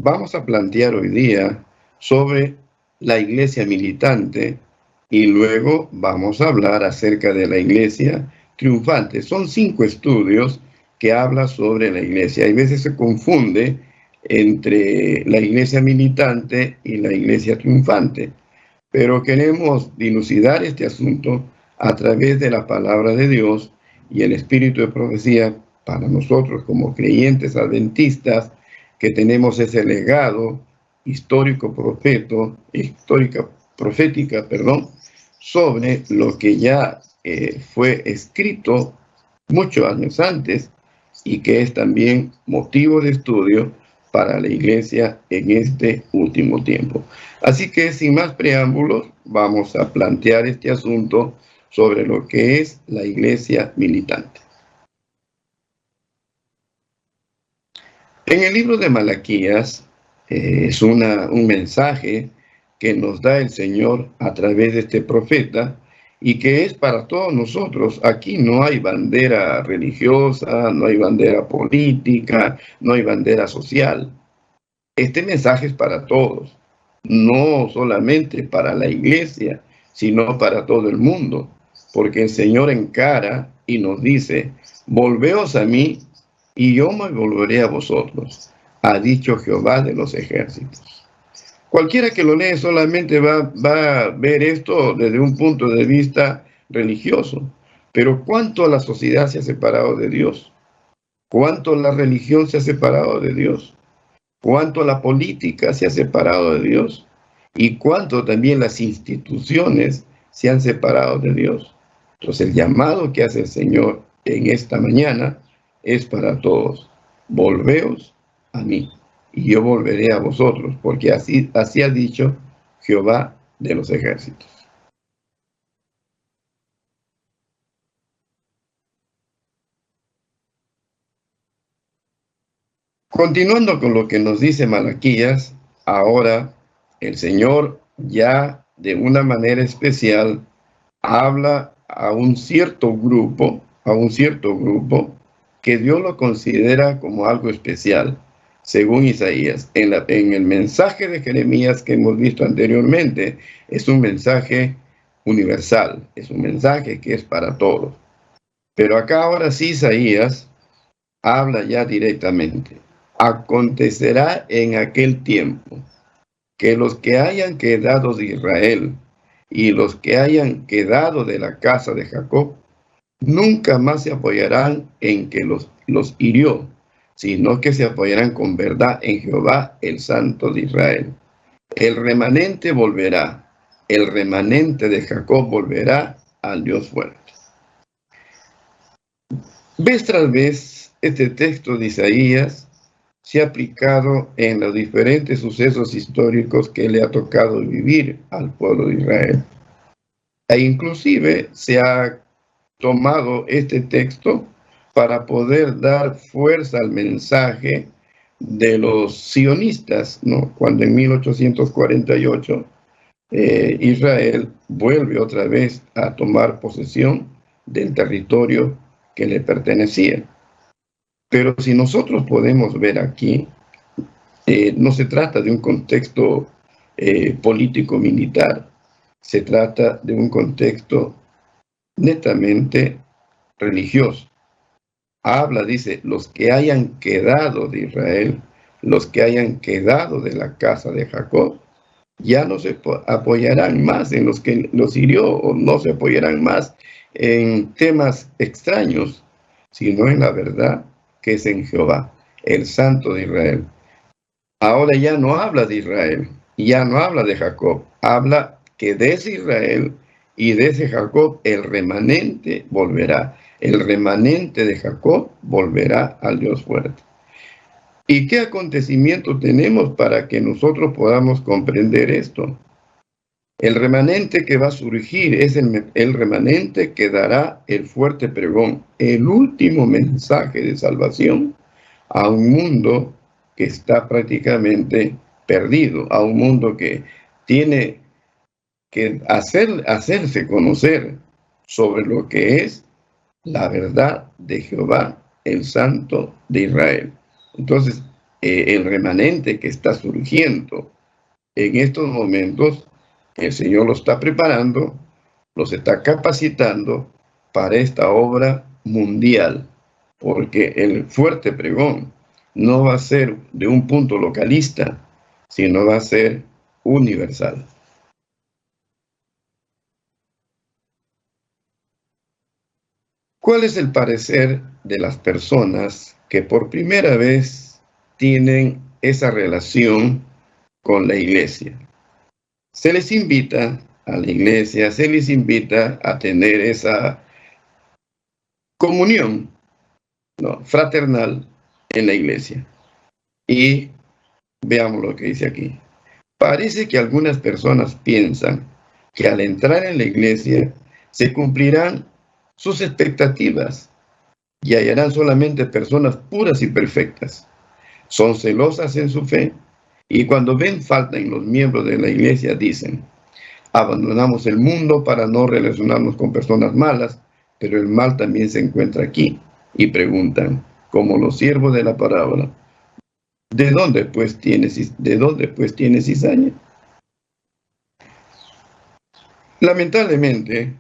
vamos a plantear hoy día sobre la iglesia militante y luego vamos a hablar acerca de la iglesia triunfante. Son 5 estudios que hablan sobre la iglesia. Hay veces se confunde entre la iglesia militante y la iglesia triunfante, pero queremos dilucidar este asunto a través de la palabra de Dios y el espíritu de profecía para nosotros como creyentes adventistas que tenemos ese legado profética, sobre lo que ya fue escrito muchos años antes y que es también motivo de estudio para la iglesia en este último tiempo. Así que sin más preámbulos, vamos a plantear este asunto sobre lo que es la iglesia militante. En el libro de Malaquías es un mensaje que nos da el Señor a través de este profeta y que es para todos nosotros. Aquí no hay bandera religiosa, no hay bandera política, no hay bandera social. Este mensaje es para todos, no solamente para la iglesia, sino para todo el mundo, porque el Señor encara y nos dice: volveos a mí y yo me volveré a vosotros, ha dicho Jehová de los ejércitos. Cualquiera que lo lee solamente va a ver esto desde un punto de vista religioso, pero ¿cuánto la sociedad se ha separado de Dios? ¿Cuánto la religión se ha separado de Dios? ¿Cuánto la política se ha separado de Dios? ¿Y cuánto también las instituciones se han separado de Dios? Entonces el llamado que hace el Señor en esta mañana es para todos: volveos a mí y yo volveré a vosotros, porque así ha dicho Jehová de los ejércitos. Continuando con lo que nos dice Malaquías, ahora el Señor ya de una manera especial habla a un cierto grupo que Dios lo considera como algo especial, según Isaías. En el mensaje de Jeremías que hemos visto anteriormente, es un mensaje universal, es un mensaje que es para todos. Pero acá ahora sí Isaías habla ya directamente. Acontecerá en aquel tiempo que los que hayan quedado de Israel y los que hayan quedado de la casa de Jacob nunca más se apoyarán en que los hirió, sino que se apoyarán con verdad en Jehová, el Santo de Israel. El remanente volverá, el remanente de Jacob volverá al Dios fuerte. Vez tras vez, este texto de Isaías se ha aplicado en los diferentes sucesos históricos que le ha tocado vivir al pueblo de Israel. E inclusive se ha tomado este texto para poder dar fuerza al mensaje de los sionistas, ¿no? Cuando en 1848 Israel vuelve otra vez a tomar posesión del territorio que le pertenecía. Pero si nosotros podemos ver aquí, no se trata de un contexto político-militar, se trata de un contexto netamente religioso. Habla, dice, los que hayan quedado de Israel, los que hayan quedado de la casa de Jacob, ya no se apoyarán más en los que los hirió, o no se apoyarán más en temas extraños, sino en la verdad que es en Jehová, el Santo de Israel. Ahora ya no habla de Israel, ya no habla de Jacob, habla que de ese Israel y de ese Jacob el remanente volverá. El remanente de Jacob volverá al Dios fuerte. ¿Y qué acontecimiento tenemos para que nosotros podamos comprender esto? El remanente que va a surgir es el remanente que dará el fuerte pregón, el último mensaje de salvación a un mundo que está prácticamente perdido, a un mundo que tiene que hacerse conocer sobre lo que es la verdad de Jehová, el Santo de Israel. Entonces, el remanente que está surgiendo en estos momentos, el Señor los está preparando, los está capacitando para esta obra mundial, porque el fuerte pregón no va a ser de un punto localista, sino va a ser universal. ¿Cuál es el parecer de las personas que por primera vez tienen esa relación con la iglesia? Se les invita a la iglesia, se les invita a tener esa comunión, ¿no?, fraternal en la iglesia. Y veamos lo que dice aquí. Parece que algunas personas piensan que al entrar en la iglesia se cumplirán sus expectativas y hallarán solamente personas puras y perfectas. Son celosas en su fe y cuando ven falta en los miembros de la iglesia dicen: abandonamos el mundo para no relacionarnos con personas malas, pero el mal también se encuentra aquí. Y preguntan, como los siervos de la parábola: ¿de dónde pues tienes cizaña? Lamentablemente,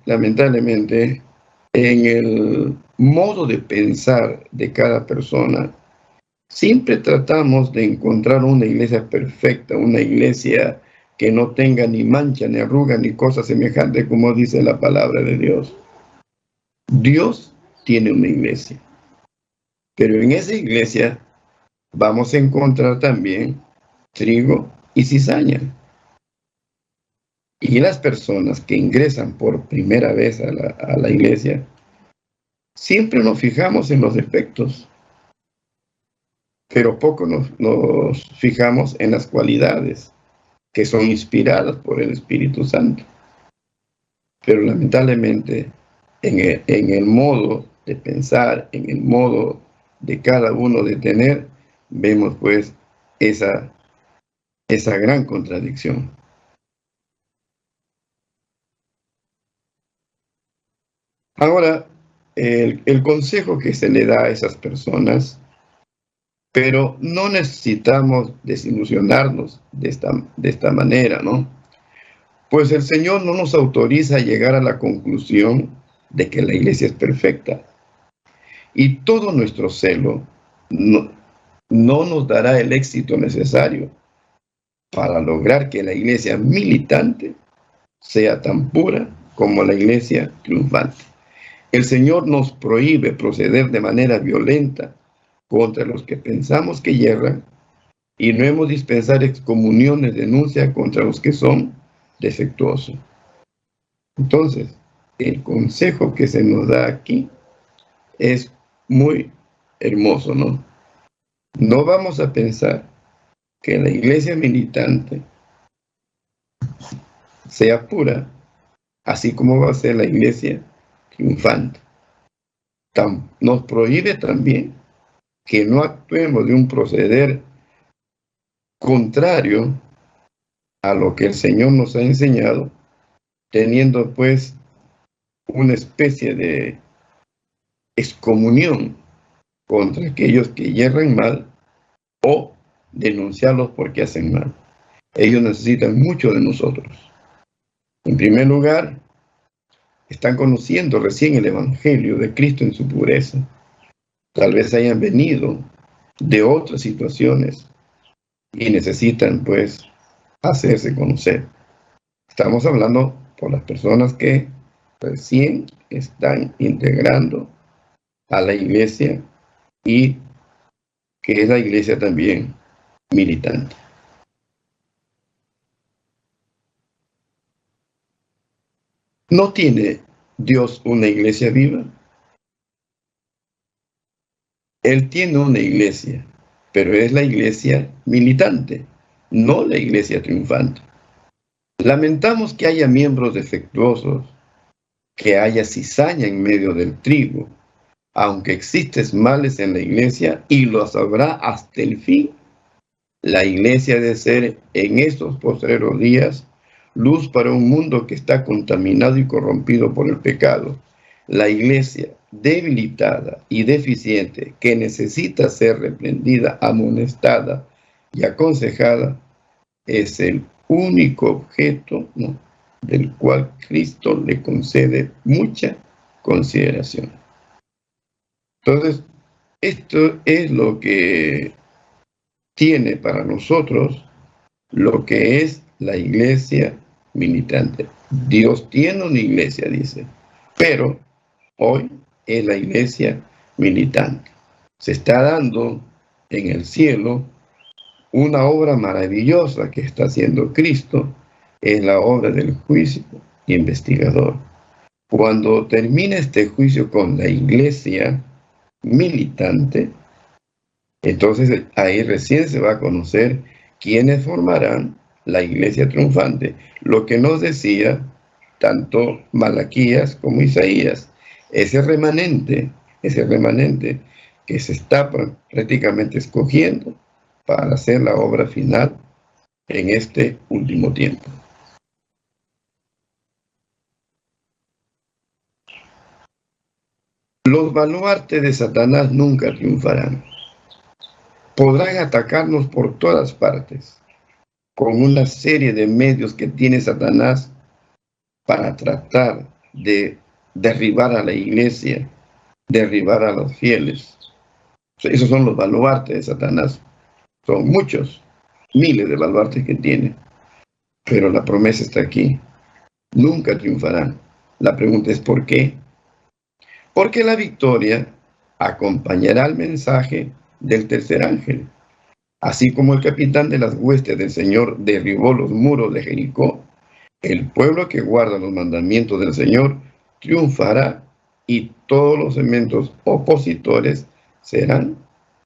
en el modo de pensar de cada persona, siempre tratamos de encontrar una iglesia perfecta, una iglesia que no tenga ni mancha, ni arruga, ni cosa semejante, como dice la palabra de Dios. Dios tiene una iglesia, pero en esa iglesia vamos a encontrar también trigo y cizaña. Y las personas que ingresan por primera vez a la iglesia, siempre nos fijamos en los defectos, pero poco nos fijamos en las cualidades que son inspiradas por el Espíritu Santo. Pero lamentablemente, en el modo de pensar, en el modo de cada uno de tener, vemos pues esa gran contradicción. Ahora, el consejo que se le da a esas personas, pero no necesitamos desilusionarnos de esta manera, ¿no? Pues el Señor no nos autoriza a llegar a la conclusión de que la iglesia es perfecta. Y todo nuestro celo no nos dará el éxito necesario para lograr que la iglesia militante sea tan pura como la iglesia triunfante. El Señor nos prohíbe proceder de manera violenta contra los que pensamos que yerran y no hemos dispensar excomuniones, denuncia contra los que son defectuosos. Entonces, el consejo que se nos da aquí es muy hermoso, ¿no? No vamos a pensar que la iglesia militante sea pura, así como va a ser la iglesia triunfante. Nos prohíbe también que no actuemos de un proceder contrario a lo que el Señor nos ha enseñado, teniendo pues una especie de excomunión contra aquellos que yerran mal o denunciarlos porque hacen mal. Ellos necesitan mucho de nosotros. En primer lugar, están conociendo recién el Evangelio de Cristo en su pureza. Tal vez hayan venido de otras situaciones y necesitan pues hacerse conocer. Estamos hablando por las personas que recién están integrando a la iglesia y que es la iglesia también militante. ¿No tiene Dios una iglesia viva? Él tiene una iglesia, pero es la iglesia militante, no la iglesia triunfante. Lamentamos que haya miembros defectuosos, que haya cizaña en medio del trigo, aunque existen males en la iglesia y los habrá hasta el fin. La iglesia debe ser en estos postreros días luz para un mundo que está contaminado y corrompido por el pecado. La iglesia debilitada y deficiente, que necesita ser reprendida, amonestada y aconsejada, es el único objeto, ¿no?, del cual Cristo le concede mucha consideración. Entonces, esto es lo que tiene para nosotros lo que es la iglesia militante. Dios tiene una iglesia, dice, pero hoy es la iglesia militante. Se está dando en el cielo una obra maravillosa que está haciendo Cristo, es la obra del juicio investigador. Cuando termine este juicio con la iglesia militante, entonces ahí recién se va a conocer quiénes formarán la iglesia triunfante. Lo que nos decía tanto Malaquías como Isaías, ese remanente que se está prácticamente escogiendo para hacer la obra final en este último tiempo. Los baluartes de Satanás nunca triunfarán. Podrán atacarnos por todas partes, con una serie de medios que tiene Satanás para tratar de derribar a la iglesia, derribar a los fieles. Esos son los baluartes de Satanás. Son muchos, miles de baluartes que tiene. Pero la promesa está aquí. Nunca triunfarán. La pregunta es ¿por qué? Porque la victoria acompañará el mensaje del tercer ángel. Así como el capitán de las huestes del Señor derribó los muros de Jericó, el pueblo que guarda los mandamientos del Señor triunfará y todos los elementos opositores serán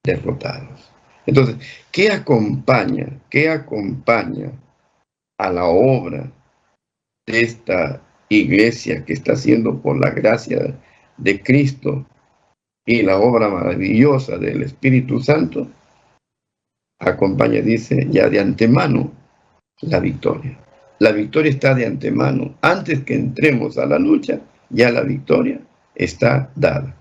derrotados. Entonces, ¿qué acompaña a la obra de esta iglesia que está haciendo por la gracia de Cristo y la obra maravillosa del Espíritu Santo? Acompaña, dice, ya de antemano la victoria. La victoria está de antemano. Antes que entremos a la lucha, ya la victoria está dada.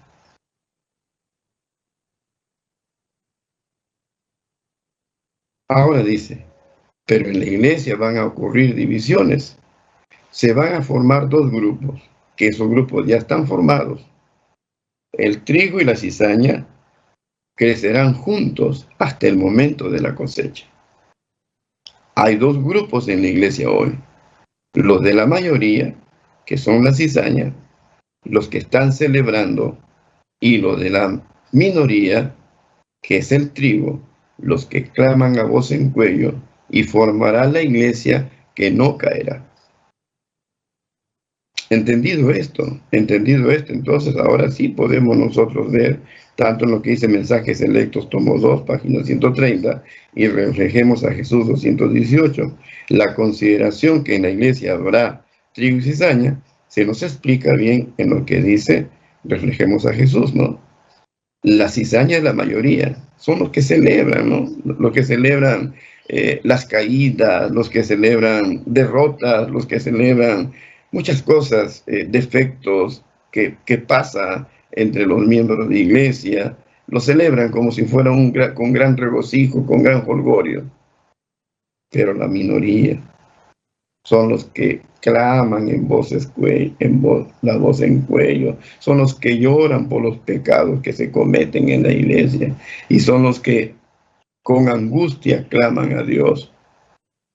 Ahora dice, pero en la iglesia van a ocurrir divisiones. Se van a formar dos grupos, que esos grupos ya están formados. El trigo y la cizaña crecerán juntos hasta el momento de la cosecha. Hay dos grupos en la iglesia hoy. Los de la mayoría, que son la cizaña, los que están celebrando, y los de la minoría, que es el trigo, los que claman a voz en cuello, y formará la iglesia que no caerá. Entendido esto, entonces ahora sí podemos nosotros ver, tanto en lo que dice Mensajes Selectos, tomo 2, página 130, y reflejemos a Jesús 218, la consideración que en la iglesia habrá trigo y cizaña, se nos explica bien en lo que dice, reflejemos a Jesús, ¿no? La cizaña es la mayoría, son los que celebran, ¿no? Los que celebran las caídas, los que celebran derrotas, los que celebran muchas cosas, defectos que pasa entre los miembros de la iglesia, lo celebran como si fuera con gran regocijo, con gran jolgorio. Pero la minoría son los que claman la voz en cuello, son los que lloran por los pecados que se cometen en la iglesia y son los que con angustia claman a Dios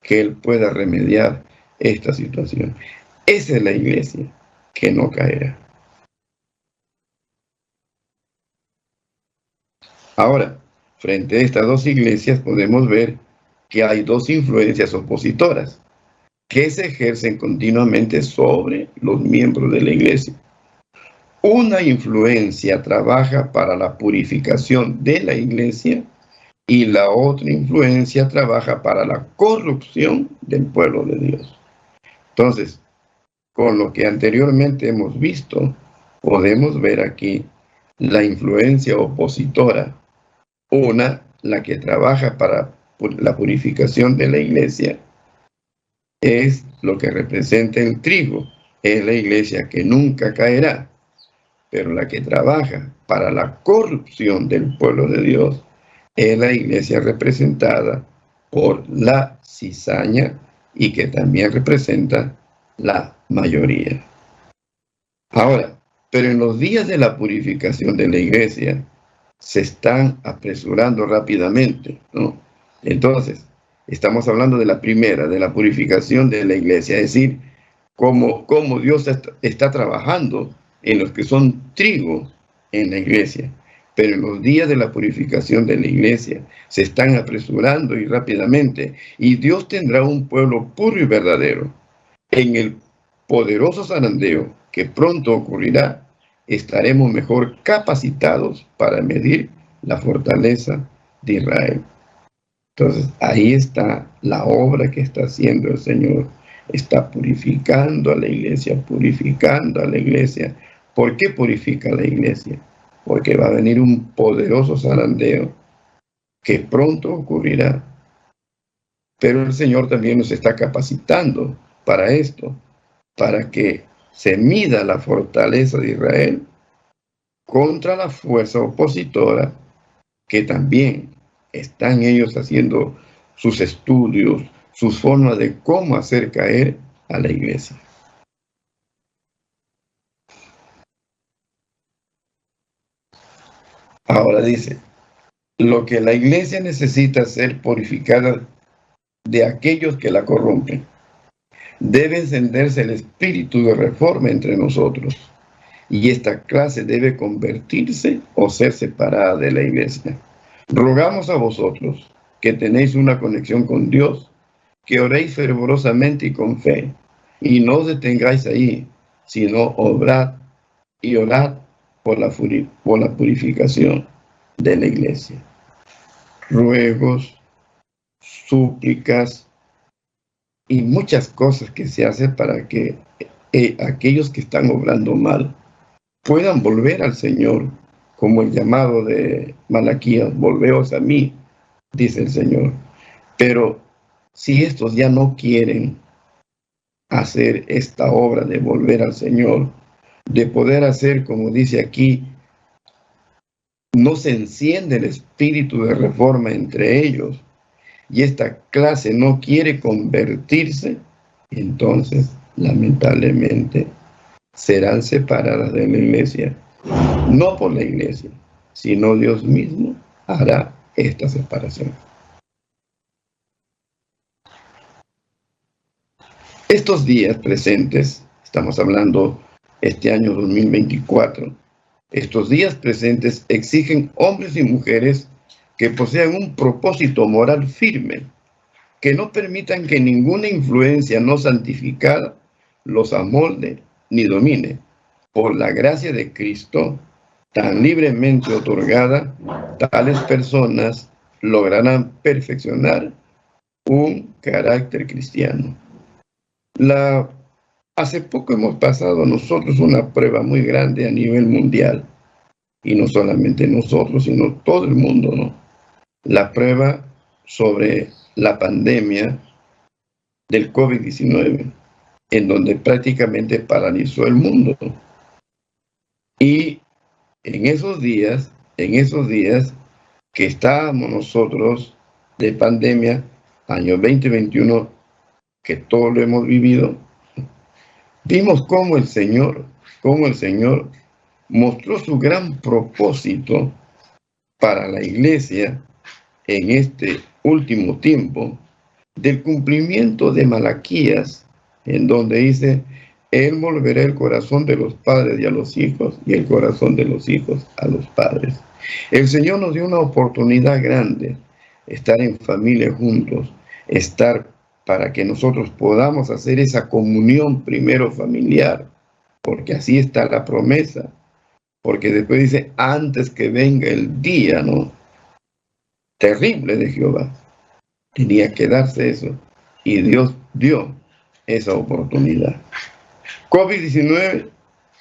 que Él pueda remediar esta situación. Esa es la iglesia que no caerá. Ahora, frente a estas dos iglesias podemos ver que hay dos influencias opositoras que se ejercen continuamente sobre los miembros de la iglesia. Una influencia trabaja para la purificación de la iglesia y la otra influencia trabaja para la corrupción del pueblo de Dios. Entonces, con lo que anteriormente hemos visto, podemos ver aquí la influencia opositora. Una, la que trabaja para la purificación de la iglesia, es lo que representa el trigo, es la iglesia que nunca caerá. pero la que trabaja para la corrupción del pueblo de Dios es la iglesia representada por la cizaña y que también representa la mayoría. Ahora, pero en los días de la purificación de la iglesia se están apresurando rápidamente, ¿no? Entonces, estamos hablando de la primera, de la purificación de la iglesia, es decir, cómo Dios está trabajando en los que son trigo en la iglesia. Pero en los días de la purificación de la iglesia se están apresurando y rápidamente, y Dios tendrá un pueblo puro y verdadero. En el poderoso zarandeo que pronto ocurrirá, estaremos mejor capacitados para medir la fortaleza de Israel. Entonces, ahí está la obra que está haciendo el Señor. Está purificando a la iglesia, purificando a la iglesia. ¿Por qué purifica a la iglesia? Porque va a venir un poderoso zarandeo que pronto ocurrirá. Pero el Señor también nos está capacitando para esto, para que se mida la fortaleza de Israel contra la fuerza opositora, que también están ellos haciendo sus estudios, sus formas de cómo hacer caer a la iglesia. Ahora dice, lo que la iglesia necesita ser purificada de aquellos que la corrompen. Debe encenderse el espíritu de reforma entre nosotros, y esta clase debe convertirse o ser separada de la iglesia. Rogamos a vosotros, que tenéis una conexión con Dios, que oréis fervorosamente y con fe, y no os detengáis ahí, sino obrad y orad por la purificación de la iglesia. Ruegos, súplicas y muchas cosas que se hacen para que aquellos que están obrando mal puedan volver al Señor, como el llamado de Malaquías, volveos a mí, dice el Señor. Pero si estos ya no quieren hacer esta obra de volver al Señor, de poder hacer, como dice aquí, no se enciende el espíritu de reforma entre ellos, y esta clase no quiere convertirse, entonces, lamentablemente, serán separadas de la iglesia. No por la iglesia, sino Dios mismo hará esta separación. Estos días presentes, estamos hablando este año 2024, estos días presentes exigen hombres y mujeres que posean un propósito moral firme, que no permitan que ninguna influencia no santificada los amolde ni domine. Por la gracia de Cristo, tan libremente otorgada, tales personas lograrán perfeccionar un carácter cristiano. Hace poco hemos pasado nosotros una prueba muy grande a nivel mundial, y no solamente nosotros, sino todo el mundo, ¿no? La prueba sobre la pandemia del COVID-19, en donde prácticamente paralizó el mundo. Y en esos días que estábamos nosotros de pandemia, año 2021, que todo lo hemos vivido, vimos cómo el Señor mostró su gran propósito para la iglesia en este último tiempo, del cumplimiento de Malaquías, en donde dice, Él volverá el corazón de los padres y a los hijos, y el corazón de los hijos a los padres. El Señor nos dio una oportunidad grande, estar en familia juntos, estar para que nosotros podamos hacer esa comunión primero familiar, porque así está la promesa, porque después dice, antes que venga el día, ¿no?, terrible de Jehová. Tenía que darse eso, y Dios dio esa oportunidad. COVID-19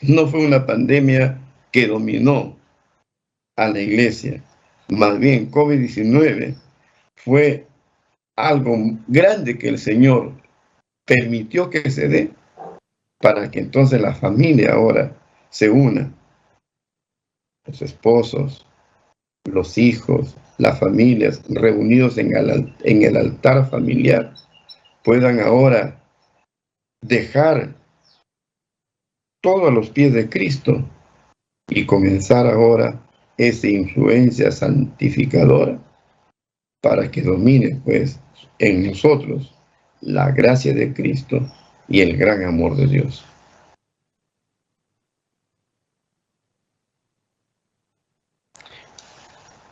no fue una pandemia que dominó a la iglesia, más bien COVID-19 fue algo grande que el Señor permitió que se dé para que entonces la familia ahora se una los esposos, los hijos, las familias reunidos en el altar familiar puedan ahora dejar todo a los pies de Cristo y comenzar ahora esa influencia santificadora para que domine pues en nosotros la gracia de Cristo y el gran amor de Dios.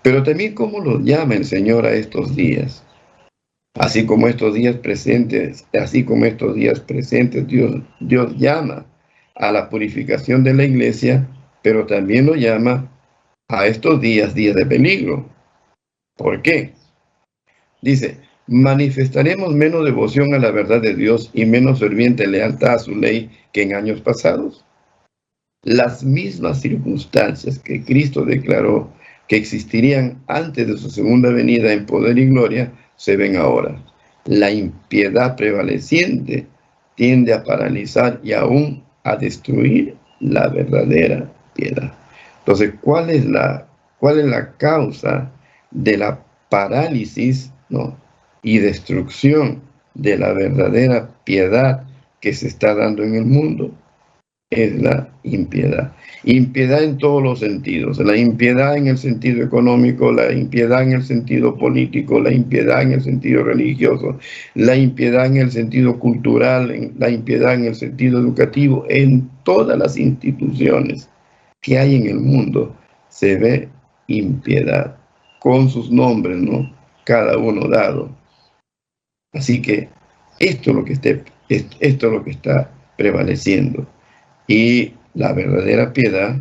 Pero también cómo lo llama el Señor a estos días. Así como estos días presentes, Dios llama a la purificación de la iglesia, pero también lo llama a estos días de peligro. ¿Por qué? Dice, manifestaremos menos devoción a la verdad de Dios y menos ferviente lealtad a su ley que en años pasados. Las mismas circunstancias que Cristo declaró que existirían antes de su segunda venida en poder y gloria, se ven ahora. La impiedad prevaleciente tiende a paralizar y aún a destruir la verdadera piedad. Entonces, ¿cuál es la causa de la parálisis, ¿no?, y destrucción de la verdadera piedad que se está dando en el mundo? Es la impiedad. Impiedad en todos los sentidos. La impiedad en el sentido económico, la impiedad en el sentido político, la impiedad en el sentido religioso, la impiedad en el sentido cultural, la impiedad en el sentido educativo. En todas las instituciones que hay en el mundo se ve impiedad, con sus nombres, ¿no?, cada uno dado. Así que esto es lo que está prevaleciendo. Y la verdadera piedad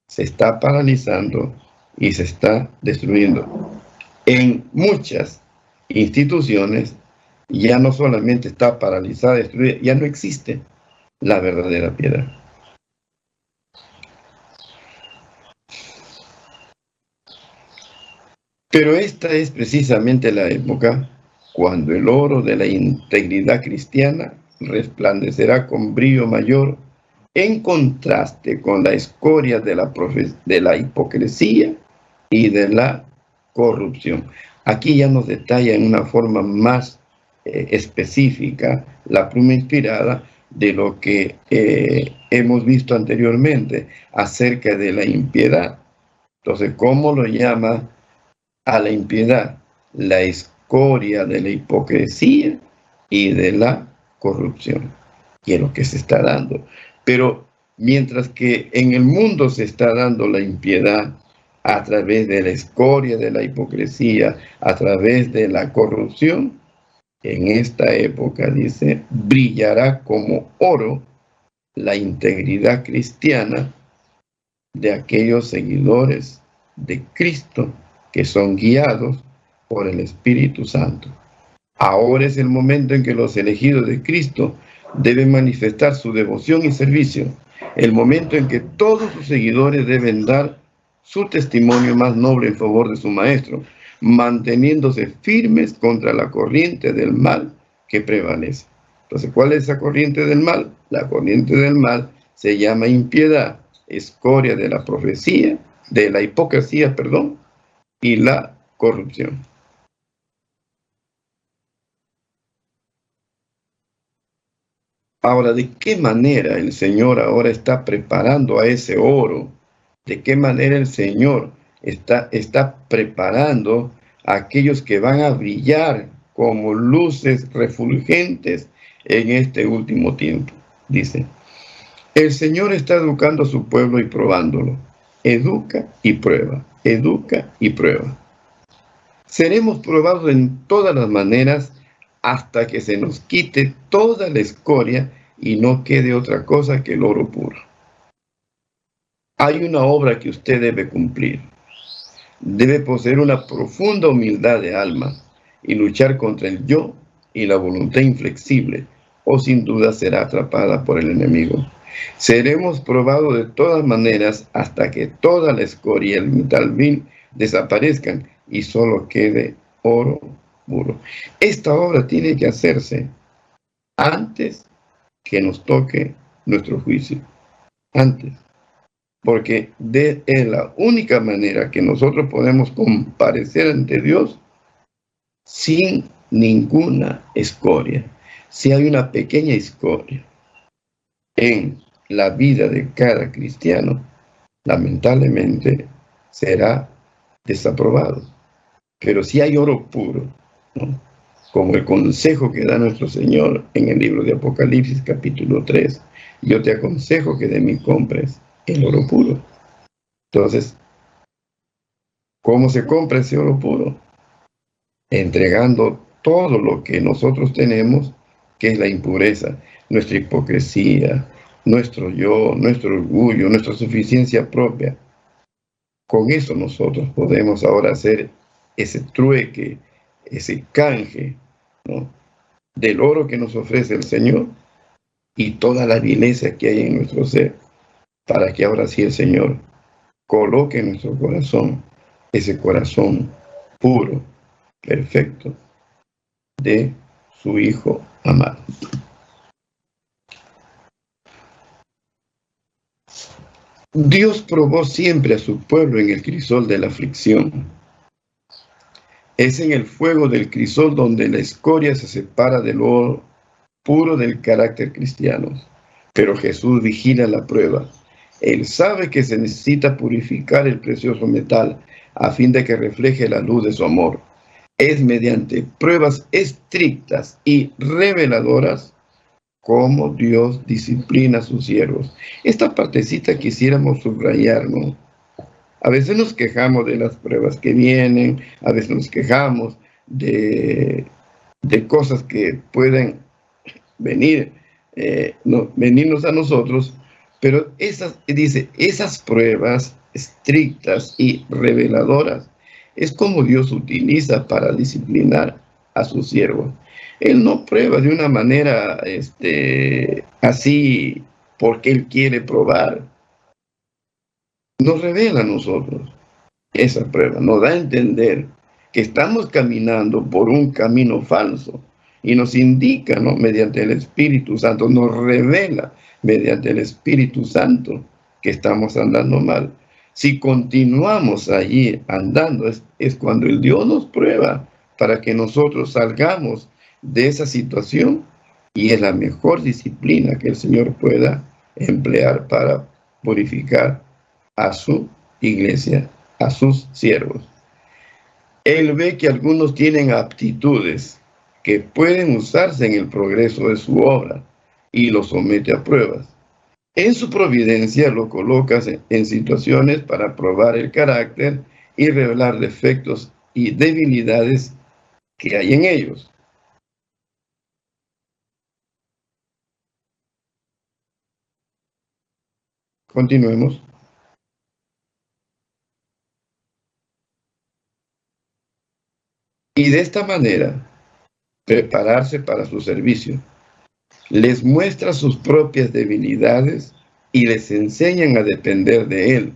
se está paralizando y se está destruyendo. En muchas instituciones ya no solamente está paralizada, destruida, ya no existe la verdadera piedad. Pero esta es precisamente la época cuando el oro de la integridad cristiana resplandecerá con brillo mayor en contraste con la escoria de la hipocresía y de la corrupción. Aquí ya nos detalla en una forma más específica la pluma inspirada de lo que hemos visto anteriormente acerca de la impiedad. Entonces, ¿cómo lo llama a la impiedad? La escoria de la hipocresía y de la corrupción, que es lo que se está dando. Pero mientras que en el mundo se está dando la impiedad a través de la escoria de la hipocresía, a través de la corrupción, en esta época, dice, brillará como oro la integridad cristiana de aquellos seguidores de Cristo que son guiados por el Espíritu Santo. Ahora es el momento en que los elegidos de Cristo deben manifestar su devoción y servicio, el momento en que todos sus seguidores deben dar su testimonio más noble en favor de su Maestro, manteniéndose firmes contra la corriente del mal que prevalece. Entonces, ¿cuál es esa corriente del mal? La corriente del mal se llama impiedad, escoria de la profecía, de la hipocresía, perdón, y la corrupción. Ahora, ¿de qué manera el Señor ahora está preparando a ese oro? ¿De qué manera el Señor está preparando a aquellos que van a brillar como luces refulgentes en este último tiempo? Dice, el Señor está educando a su pueblo y probándolo. Educa y prueba, educa y prueba. Seremos probados en todas las maneras hasta que se nos quite toda la escoria y no quede otra cosa que el oro puro. Hay una obra que usted debe cumplir. Debe poseer una profunda humildad de alma y luchar contra el yo y la voluntad inflexible, o sin duda será atrapada por el enemigo. Seremos probados de todas maneras hasta que toda la escoria y el metal vil desaparezcan y solo quede oro puro. Esta obra tiene que hacerse antes que nos toque nuestro juicio. Antes. porque es la única manera que nosotros podemos comparecer ante Dios sin ninguna escoria. Si hay una pequeña escoria en la vida de cada cristiano, lamentablemente será desaprobado. Pero si hay oro puro, ¿no?, como el consejo que da nuestro Señor en el libro de Apocalipsis capítulo 3, yo te aconsejo que de mí compres el oro puro. Entonces, ¿cómo se compra ese oro puro? Entregando todo lo que nosotros tenemos, que es la impureza, nuestra hipocresía, nuestro yo, nuestro orgullo, nuestra suficiencia propia. Con eso nosotros podemos ahora hacer ese trueque, ese canje, ¿no?, del oro que nos ofrece el Señor y toda la vileza que hay en nuestro ser, para que ahora sí el Señor coloque en nuestro corazón ese corazón puro, perfecto, de su Hijo amado. Dios probó siempre a su pueblo en el crisol de la aflicción. Es en el fuego del crisol donde la escoria se separa del oro puro del carácter cristiano. Pero Jesús vigila la prueba. Él sabe que se necesita purificar el precioso metal a fin de que refleje la luz de su amor. Es mediante pruebas estrictas y reveladoras como Dios disciplina a sus siervos. Esta partecita quisiéramos subrayar, ¿no? A veces nos quejamos de las pruebas que vienen, a veces nos quejamos de cosas que pueden venir, venirnos a nosotros, pero esas pruebas estrictas y reveladoras es como Dios utiliza para disciplinar a sus siervos. Él no prueba de una manera así porque Él quiere probar. Nos revela a nosotros esa prueba, nos da a entender que estamos caminando por un camino falso y nos indica, ¿no?, mediante el Espíritu Santo, nos revela mediante el Espíritu Santo que estamos andando mal. Si continuamos allí andando, es cuando el Dios nos prueba para que nosotros salgamos de esa situación, y es la mejor disciplina que el Señor pueda emplear para purificar a su iglesia, a sus siervos. Él ve que algunos tienen aptitudes que pueden usarse en el progreso de su obra y los somete a pruebas. En su providencia lo coloca en situaciones para probar el carácter y revelar defectos y debilidades que hay en ellos. Continuemos. Y de esta manera, prepararse para su servicio. Les muestra sus propias debilidades y les enseñan a depender de Él,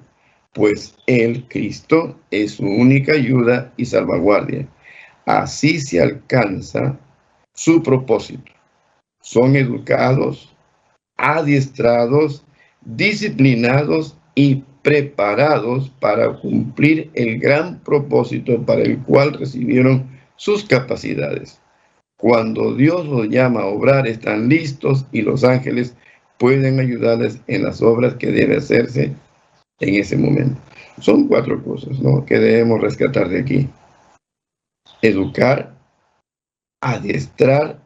pues Él, Cristo, es su única ayuda y salvaguardia. Así se alcanza su propósito. Son educados, adiestrados, disciplinados y preparados para cumplir el gran propósito para el cual recibieron sus capacidades. Cuando Dios los llama a obrar, están listos y los ángeles pueden ayudarles en las obras que debe hacerse en ese momento. Son 4 cosas, ¿no?, que debemos rescatar de aquí: educar, adiestrar,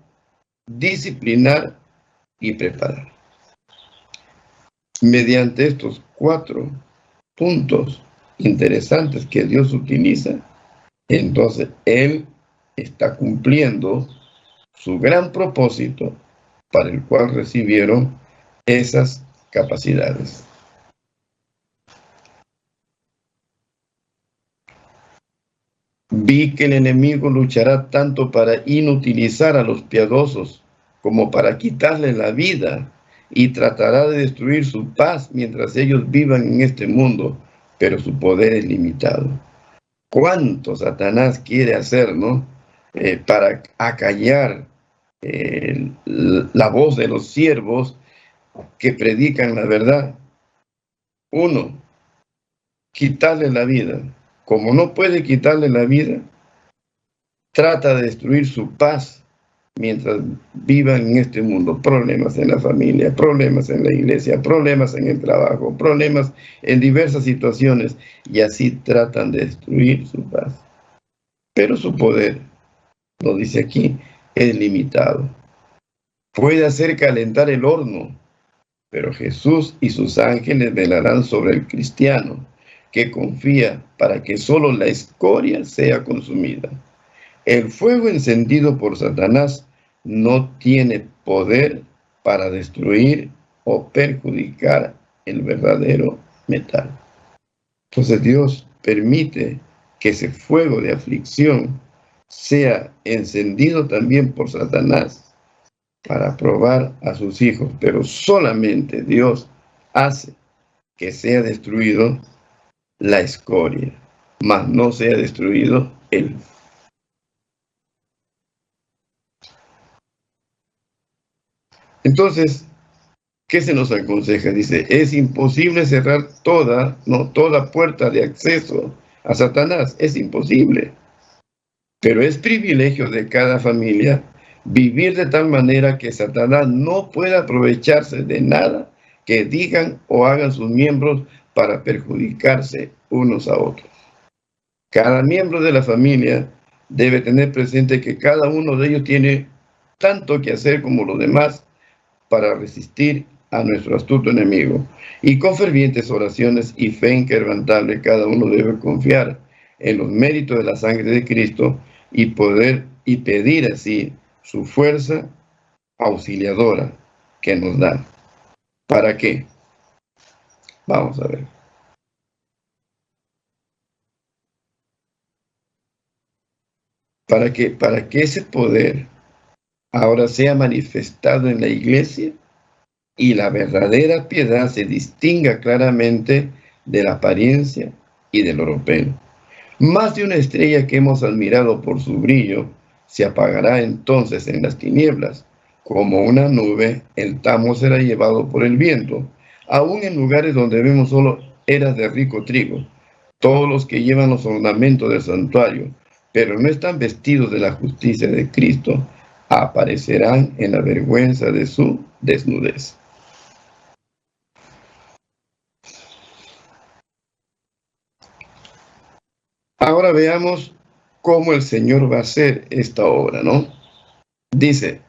disciplinar y preparar. Mediante estos 4 puntos interesantes que Dios utiliza, entonces Él está cumpliendo su gran propósito para el cual recibieron esas capacidades. Vi que el enemigo luchará tanto para inutilizar a los piadosos como para quitarles la vida, y tratará de destruir su paz mientras ellos vivan en este mundo, pero su poder es limitado. ¿Cuánto Satanás quiere hacer, no?, para acallar la voz de los siervos que predican la verdad? uno, quitarle la vida. Como no puede quitarle la vida, trata de destruir su paz mientras vivan en este mundo. Problemas en la familia, problemas en la iglesia, problemas en el trabajo, problemas en diversas situaciones, y así tratan de destruir su paz. Pero su poder, lo dice aquí, es limitado. Puede hacer calentar el horno, pero Jesús y sus ángeles velarán sobre el cristiano que confía para que solo la escoria sea consumida. El fuego encendido por Satanás no tiene poder para destruir o perjudicar el verdadero metal. Entonces Dios permite que ese fuego de aflicción sea encendido también por Satanás para probar a sus hijos, pero solamente Dios hace que sea destruido la escoria, mas no sea destruido él. Entonces, ¿qué se nos aconseja? Dice, es imposible cerrar toda puerta de acceso a Satanás, es imposible. Pero es privilegio de cada familia vivir de tal manera que Satanás no pueda aprovecharse de nada que digan o hagan sus miembros para perjudicarse unos a otros. Cada miembro de la familia debe tener presente que cada uno de ellos tiene tanto que hacer como los demás para resistir a nuestro astuto enemigo. Y con fervientes oraciones y fe inquebrantable, cada uno debe confiar en los méritos de la sangre de Cristo y pedir así su fuerza auxiliadora que nos da. ¿Para qué? Vamos a ver. Para que ese poder ahora sea manifestado en la iglesia y la verdadera piedad se distinga claramente de la apariencia y del oropel. Más de una estrella que hemos admirado por su brillo se apagará entonces en las tinieblas. Como una nube, el tamo será llevado por el viento, aún en lugares donde vemos solo eras de rico trigo. Todos los que llevan los ornamentos del santuario, pero no están vestidos de la justicia de Cristo, aparecerán en la vergüenza de su desnudez. Ahora veamos cómo el Señor va a hacer esta obra, ¿no? Dice,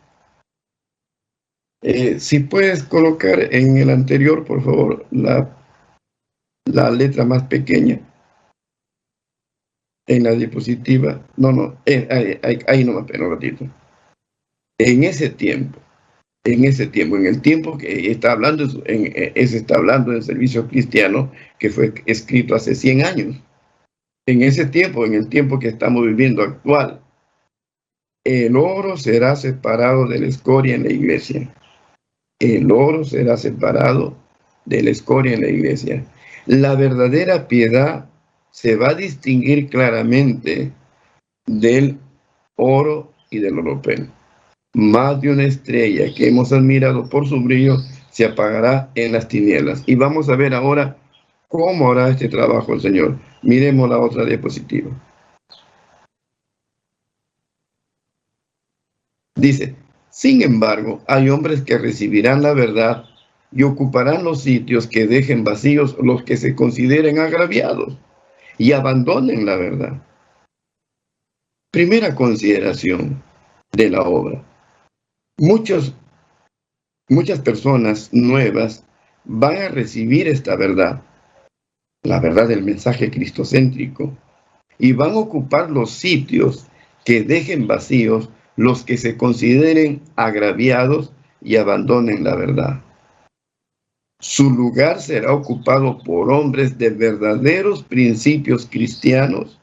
si puedes colocar en el anterior, por favor, la letra más pequeña en la diapositiva. No, ahí no me espera un ratito. En ese tiempo, en el tiempo que está hablando, está hablando del servicio cristiano que fue escrito hace 100 años. En ese tiempo, en el tiempo que estamos viviendo actual, el oro será separado de la escoria en la iglesia. El oro será separado de la escoria en la iglesia. La verdadera piedad se va a distinguir claramente del oro y del oropel. Más de una estrella que hemos admirado por su brillo se apagará en las tinieblas. Y vamos a ver ahora cómo hará este trabajo el Señor. Miremos la otra diapositiva. Dice, sin embargo, hay hombres que recibirán la verdad y ocuparán los sitios que dejen vacíos los que se consideren agraviados y abandonen la verdad. Primera consideración de la obra. Muchas personas nuevas van a recibir esta verdad, la verdad del mensaje cristocéntrico, y van a ocupar los sitios que dejen vacíos los que se consideren agraviados y abandonen la verdad. Su lugar será ocupado por hombres de verdaderos principios cristianos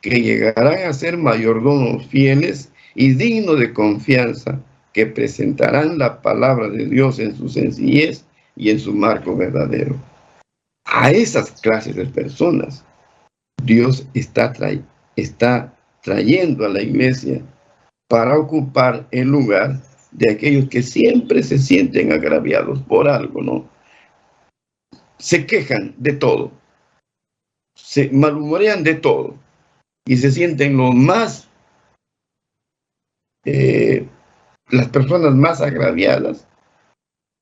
que llegarán a ser mayordomos fieles y dignos de confianza, que presentarán la palabra de Dios en su sencillez y en su marco verdadero. A esas clases de personas Dios está trayendo a la iglesia para ocupar el lugar de aquellos que siempre se sienten agraviados por algo, ¿no? se quejan de todo, se malhumorean de todo y se sienten lo más, las personas más agraviadas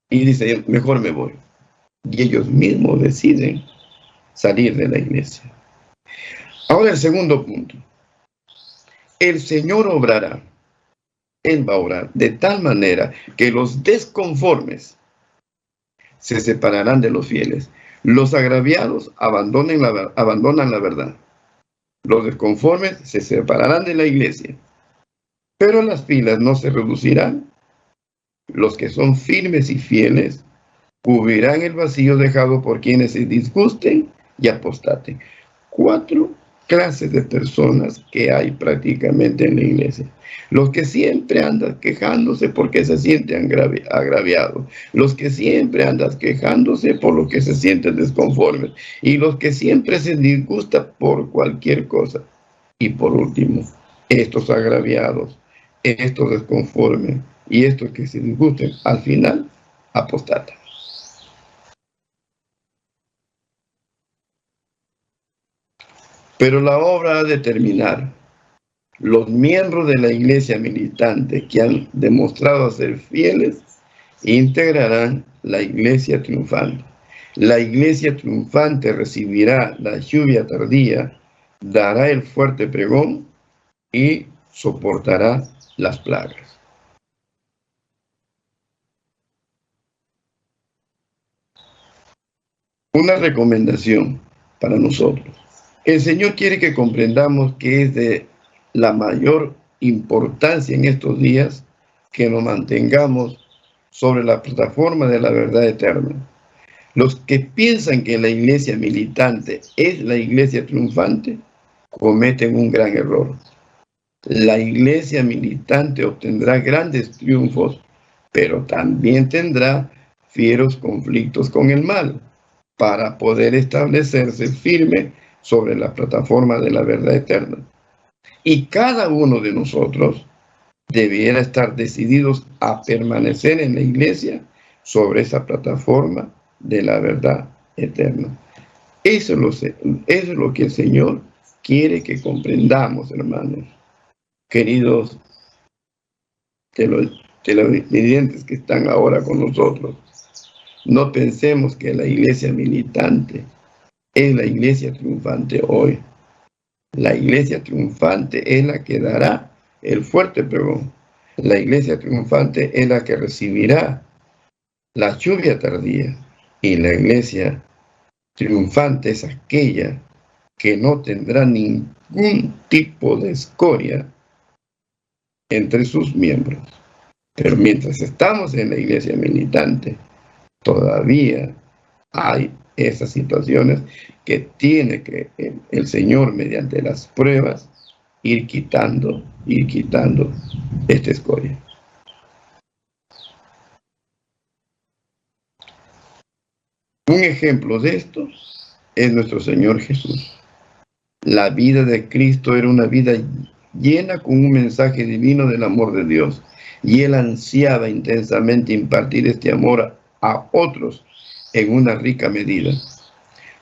y dicen, mejor me voy. Y ellos mismos deciden salir de la iglesia. Ahora el segundo punto. El Señor obrará, Él va a obrar de tal manera que los desconformes se separarán de los fieles. Los agraviados abandonan la verdad. Los desconformes se separarán de la iglesia. Pero las filas no se reducirán. Los que son firmes y fieles cubrirán el vacío dejado por quienes se disgusten y apostaten. 4 clases de personas que hay prácticamente en la iglesia. Los que siempre andan quejándose porque se sienten agraviados. Los que siempre andan quejándose por lo que se sienten desconformes. Y los que siempre se disgustan por cualquier cosa. Y por último, estos agraviados, estos desconformes y estos que se disgusten, al final apostatan. Pero la obra ha de terminar. Los miembros de la iglesia militante que han demostrado ser fieles integrarán la iglesia triunfante. La iglesia triunfante recibirá la lluvia tardía, dará el fuerte pregón y soportará las plagas. Una recomendación para nosotros. El Señor quiere que comprendamos que es de la mayor importancia en estos días que nos mantengamos sobre la plataforma de la verdad eterna. Los que piensan que la iglesia militante es la iglesia triunfante cometen un gran error. La iglesia militante obtendrá grandes triunfos, pero también tendrá fieros conflictos con el mal para poder establecerse firme sobre la plataforma de la verdad eterna. Y cada uno de nosotros debiera estar decididos a permanecer en la iglesia sobre esa plataforma de la verdad eterna. Eso es lo que el Señor quiere que comprendamos, hermanos. Queridos televidentes que están ahora con nosotros, no pensemos que la iglesia militante es la iglesia triunfante hoy. La iglesia triunfante es la que dará el fuerte pregón. La iglesia triunfante es la que recibirá la lluvia tardía. Y la iglesia triunfante es aquella que no tendrá ningún tipo de escoria entre sus miembros. Pero mientras estamos en la iglesia militante, todavía hay esas situaciones que tiene que el Señor, mediante las pruebas, ir quitando esta escoria. Un ejemplo de esto es nuestro Señor Jesús. La vida de Cristo era una vida llena con un mensaje divino del amor de Dios, y Él ansiaba intensamente impartir este amor a otros en una rica medida.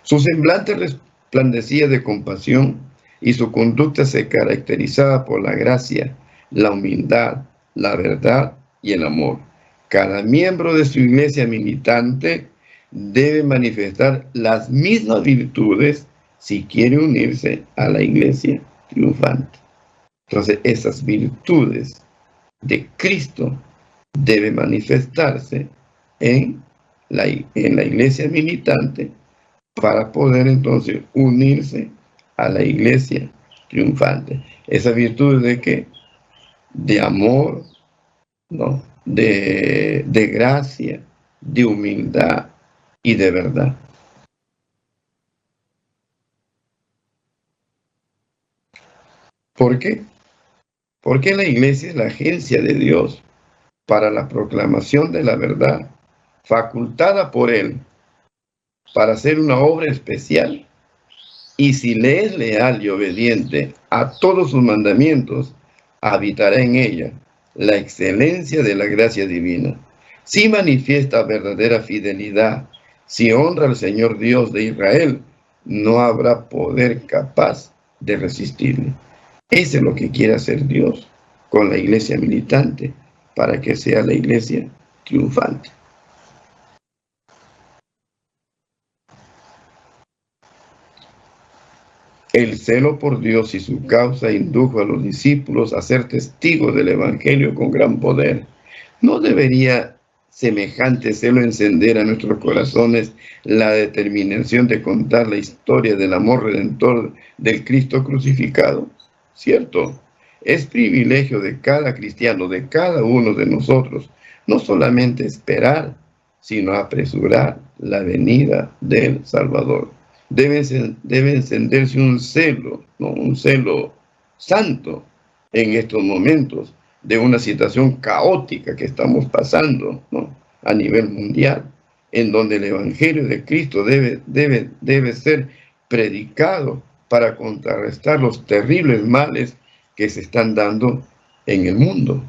Su semblante resplandecía de compasión y su conducta se caracterizaba por la gracia, la humildad, la verdad y el amor. Cada miembro de su iglesia militante debe manifestar las mismas virtudes si quiere unirse a la iglesia triunfante. Entonces, esas virtudes de Cristo deben manifestarse en la iglesia militante para poder entonces unirse a la iglesia triunfante. Esa virtud de qué? De amor, ¿no? De gracia, de humildad y de verdad. ¿Por qué? Porque la iglesia es la agencia de Dios para la proclamación de la verdad, facultada por Él para hacer una obra especial. Y si le es leal y obediente a todos sus mandamientos, habitará en ella la excelencia de la gracia divina. Si manifiesta verdadera fidelidad Si honra al Señor Dios de Israel, no habrá poder capaz de resistirle. Eso es lo que quiere hacer Dios con la iglesia militante, para que sea la iglesia triunfante. El celo por Dios y su causa indujo a los discípulos a ser testigos del Evangelio con gran poder. ¿No debería semejante celo encender a nuestros corazones la determinación de contar la historia del amor redentor del Cristo crucificado? ¿Cierto? Es privilegio de cada cristiano, de cada uno de nosotros, no solamente esperar, sino apresurar la venida del Salvador. Debe encenderse un celo, ¿no? Un celo santo en estos momentos de una situación caótica que estamos pasando, ¿no? A nivel mundial, en donde el Evangelio de Cristo debe ser predicado para contrarrestar los terribles males que se están dando en el mundo.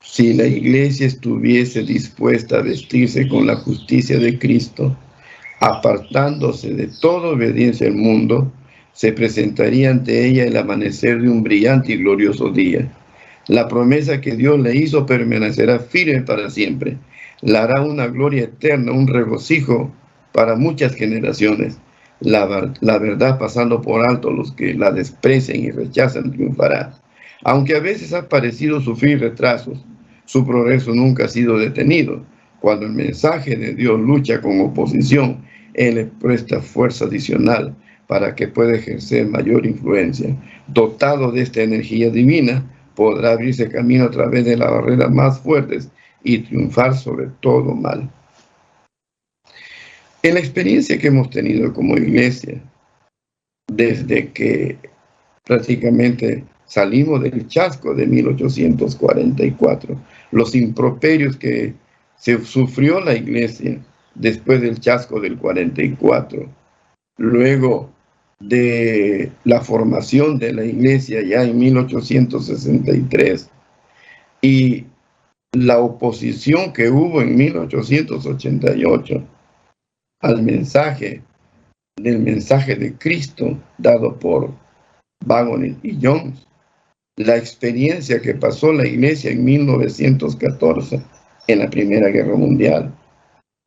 Si la iglesia estuviese dispuesta a vestirse con la justicia de Cristo, apartándose de toda obediencia al mundo, se presentaría ante ella el amanecer de un brillante y glorioso día. La promesa que Dios le hizo permanecerá firme para siempre. La hará una gloria eterna, un regocijo para muchas generaciones. La verdad, pasando por alto los que la desprecian y rechazan, triunfará. Aunque a veces ha parecido sufrir retrasos, su progreso nunca ha sido detenido. Cuando el mensaje de Dios lucha con oposición, Él le presta fuerza adicional para que pueda ejercer mayor influencia. Dotado de esta energía divina, podrá abrirse camino a través de las barreras más fuertes y triunfar sobre todo mal. En la experiencia que hemos tenido como iglesia, desde que prácticamente salimos del chasco de 1844, los improperios que se sufrió la iglesia después del chasco del 44, luego de la formación de la iglesia ya en 1863 y la oposición que hubo en 1888 al mensaje de Cristo dado por Wagoner y Jones, la experiencia que pasó la iglesia en 1914 en la Primera Guerra Mundial,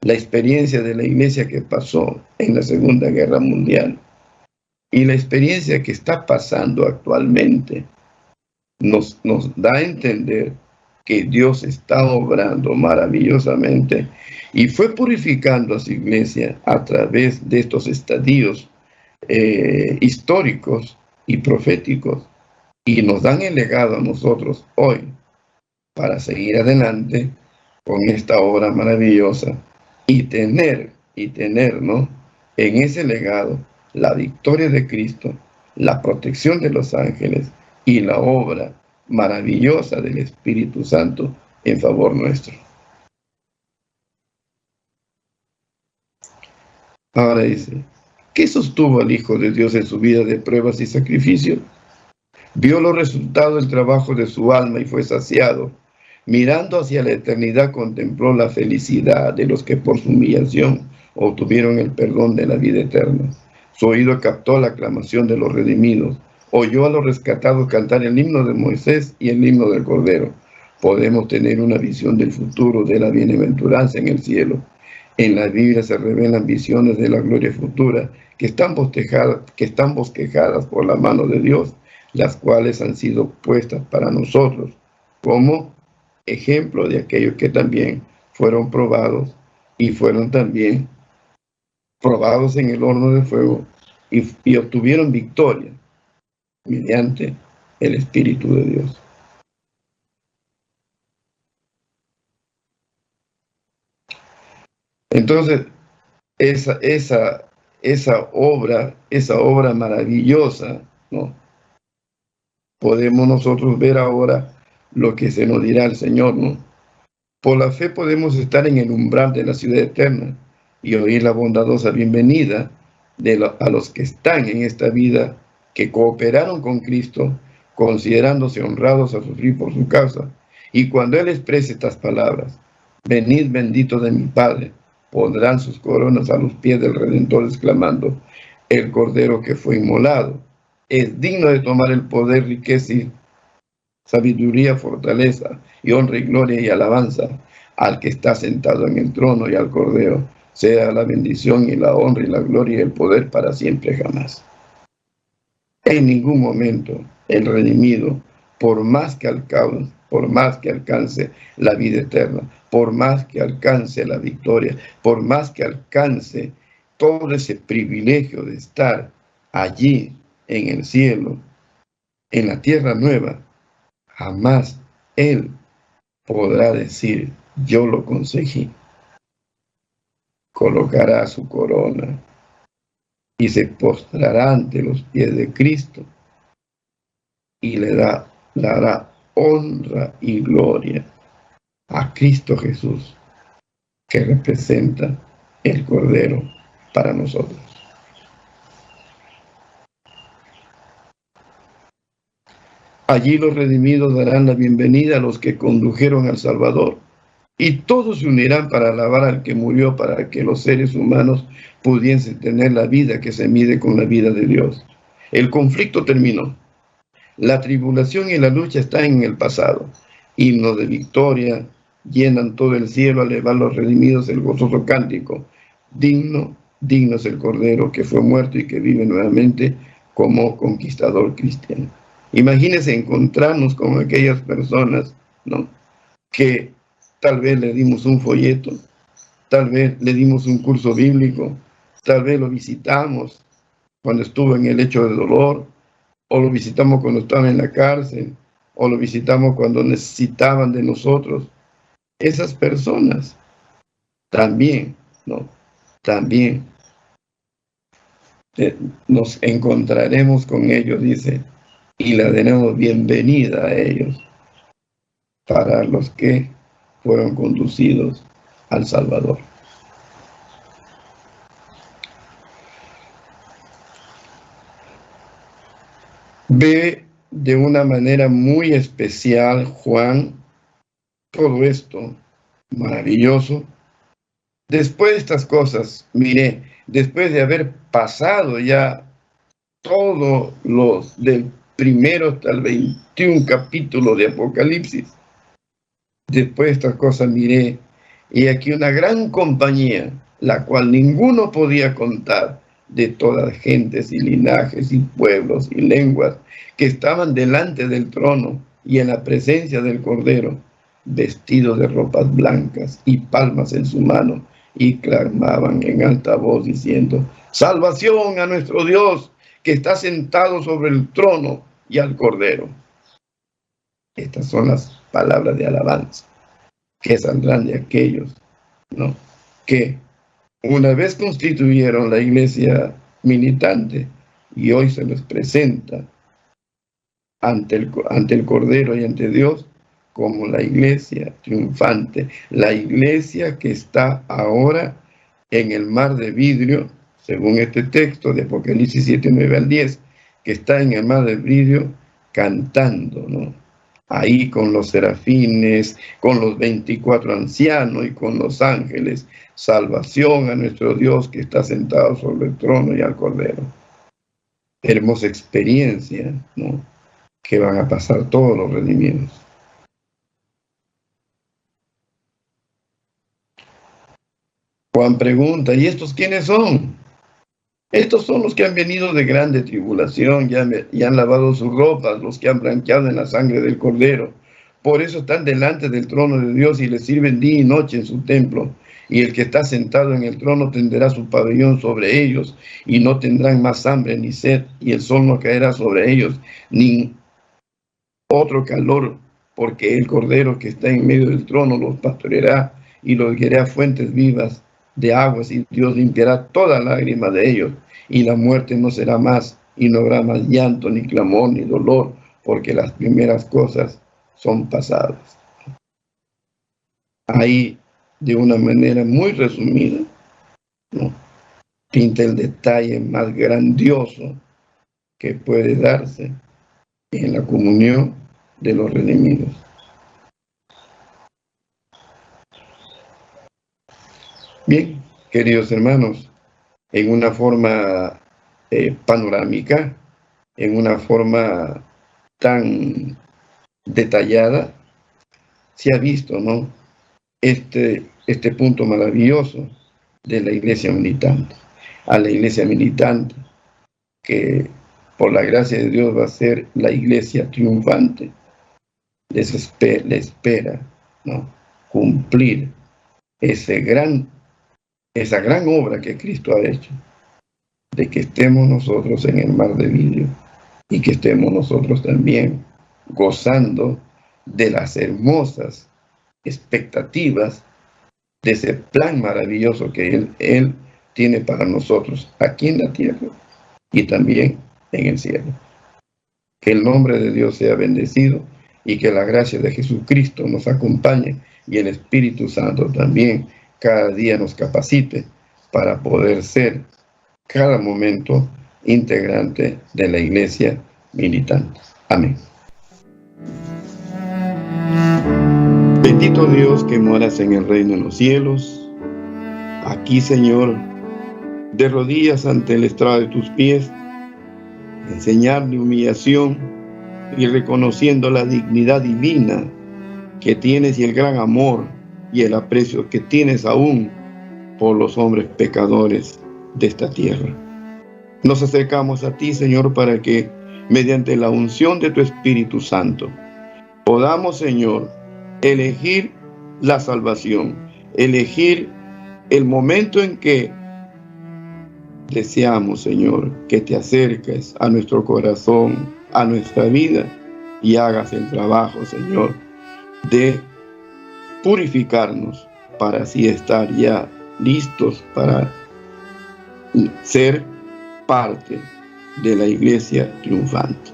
la experiencia de la iglesia que pasó en la Segunda Guerra Mundial y la experiencia que está pasando actualmente nos da a entender que Dios está obrando maravillosamente y fue purificando a su iglesia a través de estos estadios históricos y proféticos, y nos dan el legado a nosotros hoy para seguir adelante con esta obra maravillosa y tener, ¿no?, en ese legado la victoria de Cristo, la protección de los ángeles y la obra maravillosa del Espíritu Santo en favor nuestro. Ahora dice, ¿qué sostuvo al Hijo de Dios en su vida de pruebas y sacrificios? Vio los resultados del trabajo de su alma y fue saciado. Mirando hacia la eternidad, contempló la felicidad de los que por su humillación obtuvieron el perdón de la vida eterna. Su oído captó la aclamación de los redimidos. Oyó a los rescatados cantar el himno de Moisés y el himno del Cordero. Podemos tener una visión del futuro, de la bienaventuranza en el cielo. En la Biblia se revelan visiones de la gloria futura que están bosquejadas por la mano de Dios, las cuales han sido puestas para nosotros como ejemplo de aquellos que también fueron probados y fueron también probados en el horno de fuego y obtuvieron victoria mediante el Espíritu de Dios. Entonces, esa obra maravillosa, ¿no? Podemos nosotros ver ahora lo que se nos dirá el Señor, ¿no? Por la fe podemos estar en el umbral de la ciudad eterna y oír la bondadosa bienvenida a los que están en esta vida, que cooperaron con Cristo considerándose honrados a sufrir por su causa. Y cuando Él exprese estas palabras, venid bendito de mi Padre, pondrán sus coronas a los pies del Redentor, exclamando, el Cordero que fue inmolado es digno de tomar el poder, riqueza y sabiduría, fortaleza y honra y gloria y alabanza al que está sentado en el trono y al Cordero. Sea la bendición y la honra y la gloria y el poder para siempre jamás. En ningún momento el redimido, por más que alcance la vida eterna, por más que alcance la victoria, por más que alcance todo ese privilegio de estar allí en el cielo, en la tierra nueva, jamás él podrá decir, yo lo conseguí. Colocará su corona y se postrará ante los pies de Cristo y le dará honra y gloria a Cristo Jesús, que representa el Cordero para nosotros. Allí los redimidos darán la bienvenida a los que condujeron al Salvador, y todos se unirán para alabar al que murió para que los seres humanos pudiesen tener la vida que se mide con la vida de Dios. El conflicto terminó. La tribulación y la lucha están en el pasado. Himnos de victoria llenan todo el cielo al elevar los redimidos el gozoso cántico. Digno es el Cordero que fue muerto y que vive nuevamente como conquistador cristiano. Imagínense encontrarnos con aquellas personas, ¿no?, que tal vez le dimos un folleto, tal vez le dimos un curso bíblico, tal vez lo visitamos cuando estuvo en el lecho de dolor, o lo visitamos cuando estaba en la cárcel, o lo visitamos cuando necesitaban de nosotros. Esas personas también, ¿no? También nos encontraremos con ellos, dice, y le daremos bienvenida a ellos, para los que fueron conducidos al Salvador. Ve de una manera muy especial Juan todo esto maravilloso. Después de estas cosas, miré, después de haber pasado ya todos los del primero hasta el 21 capítulo de Apocalipsis, después de estas cosas miré, y aquí una gran compañía, la cual ninguno podía contar, de todas gentes y linajes y pueblos y lenguas, que estaban delante del trono y en la presencia del Cordero, vestidos de ropas blancas y palmas en su mano, y clamaban en alta voz diciendo, salvación a nuestro Dios, que está sentado sobre el trono, y al Cordero. Estas son las palabras de alabanza que saldrán de aquellos, ¿no?, que una vez constituyeron la iglesia militante y hoy se les presenta ante el Cordero y ante Dios como la iglesia triunfante, la iglesia que está ahora en el mar de vidrio, según este texto de Apocalipsis 7, 9 al 10, que está en el mar de vidrio cantando, ¿no?, ahí con los serafines, con los 24 ancianos y con los ángeles, salvación a nuestro Dios que está sentado sobre el trono y al Cordero. Hermosa experiencia, ¿no?, que van a pasar todos los redimidos. Juan pregunta, ¿y estos quiénes son? Estos son los que han venido de grande tribulación y han lavado sus ropas, los que han blanqueado en la sangre del Cordero. Por eso están delante del trono de Dios y le sirven día y noche en su templo. Y el que está sentado en el trono tenderá su pabellón sobre ellos, y no tendrán más hambre ni sed, y el sol no caerá sobre ellos, ni otro calor, porque el Cordero que está en medio del trono los pastoreará y los guiará a fuentes vivas de aguas, y Dios limpiará toda lágrima de ellos, y la muerte no será más, y no habrá más llanto, ni clamor, ni dolor, porque las primeras cosas son pasadas. Ahí, de una manera muy resumida, ¿no?, pinta el detalle más grandioso que puede darse en la comunión de los redimidos. Bien, queridos hermanos, en una forma panorámica, en una forma tan detallada, se ha visto, ¿no?, este punto maravilloso de la iglesia militante. A la iglesia militante, que por la gracia de Dios va a ser la iglesia triunfante, le espera, ¿no?, cumplir esa gran obra que Cristo ha hecho, de que estemos nosotros en el mar de vidrio y que estemos nosotros también gozando de las hermosas expectativas de ese plan maravilloso que Él tiene para nosotros aquí en la tierra y también en el cielo. Que el nombre de Dios sea bendecido y que la gracia de Jesucristo nos acompañe y el Espíritu Santo también cada día nos capacite para poder ser cada momento integrante de la iglesia militante. Amén. Bendito Dios que moras en el reino de los cielos. Aquí, Señor, de rodillas ante el estrado de tus pies, en señal de humillación y reconociendo la dignidad divina que tienes y el gran amor y el aprecio que tienes aún por los hombres pecadores de esta tierra. Nos acercamos a ti, Señor, para que mediante la unción de tu Espíritu Santo podamos, Señor, elegir la salvación, elegir el momento en que deseamos, Señor, que te acerques a nuestro corazón, a nuestra vida y hagas el trabajo, Señor, de purificarnos para así estar ya listos para ser parte de la iglesia triunfante.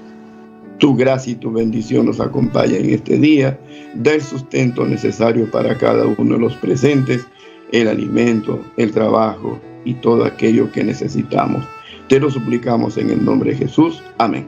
Tu gracia y tu bendición nos acompaña en este día. Da el sustento necesario para cada uno de los presentes, el alimento, el trabajo y todo aquello que necesitamos. Te lo suplicamos en el nombre de Jesús. Amén.